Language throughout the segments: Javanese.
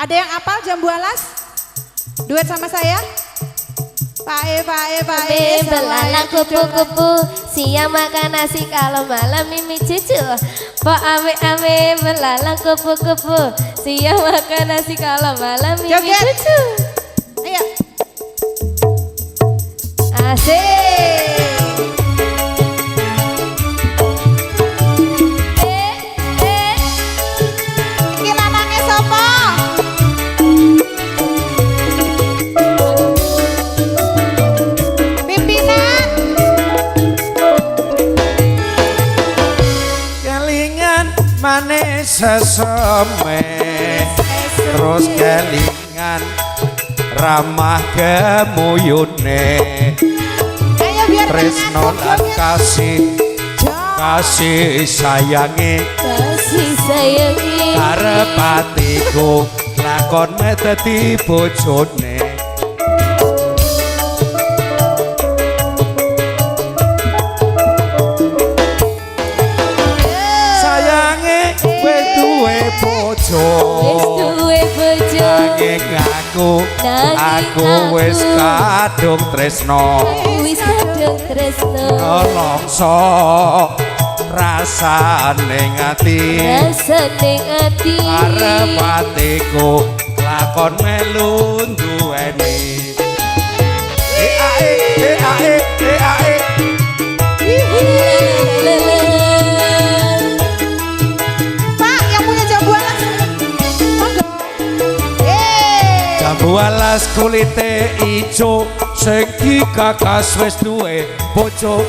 Ada yang apal Jambu Alas? Duet sama saya? Pae belalang kupu-kupu, siang makan nasi kalau malam mimi cucu. Ame belalang kupu-kupu, siang makan nasi kalau malam mimi cucu. Ayo. Asik. Iki lanange sapa? Pimpinan. Kelingan manis sesame, terus kelingan ramah gemuyune, tresno lan kasih sayangi arep atiku lakon dadi bojone. Sayange wis duwe bojo, nanging aku wis kadung tresno, nelongso rasane ngati, arep atiku lakon melu duweni. Ae Pak, yang punya Jambu Alas. Monggo. Jambu alas kulite ijo, sing gagas wis duwe bojo.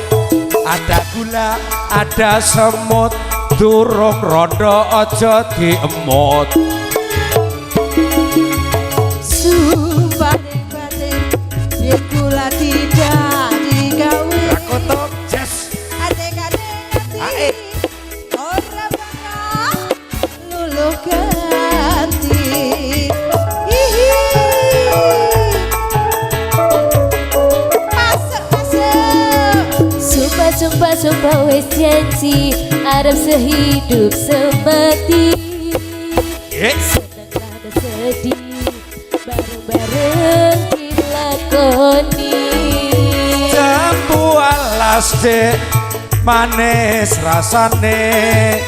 Ada gula, ada semut, durung rondo aja diemut. Sumpah biar gula tidak digawe. Aku tok jas. Adek-adek Ae. ora bakal luluh ganti. Hihi. Masuk. Sumpah wes janji arep sehidup semati. Senang dan sedih bareng-bareng dilakoni. Jambu alas dek manis rasane,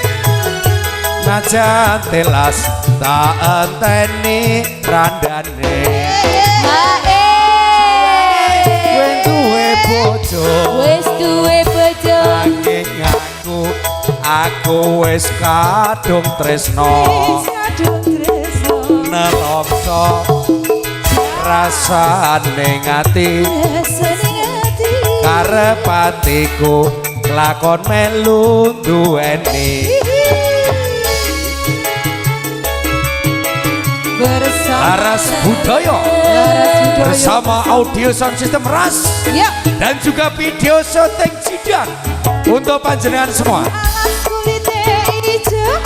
najan telas tak enteni randane. Wes duwe bojo, Wes duwe bojo, nanging aku wis kadung tresno, nelongso rasane ngati, karep atiku lakon melu duweni. Laras Budaya bersama audio sound system RAS dan juga video syuting sidang untuk panjenengan semua.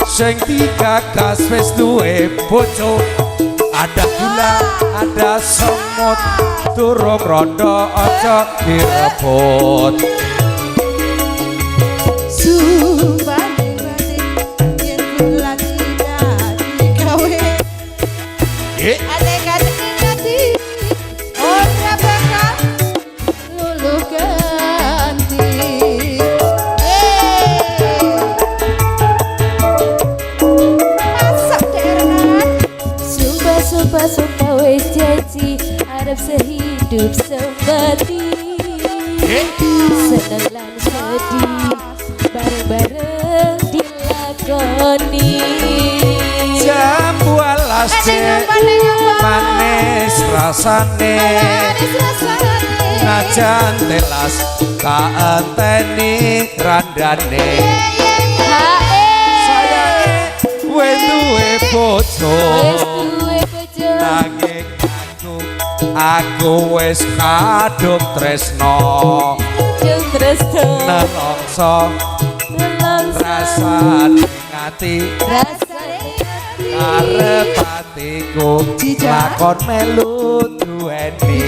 Sing digagas wis duwe bojo, ada gula, ada semut, durung rondo aja direbut. Sumpah biar gula tidak digawe. Adek-adek ngati ora bakal luluh ganti. Masak deran. Sumpah wes janji arep sehidup semati. Senang lan sedih bareng-bareng dilakoni. Jambu alas dek manis rasane, najan telas tak enteni randane. Sayange wis duwe bojo, nanging aku wis kadung tresno, nelongso rasane ngati, arep atiku lakon melu duweni.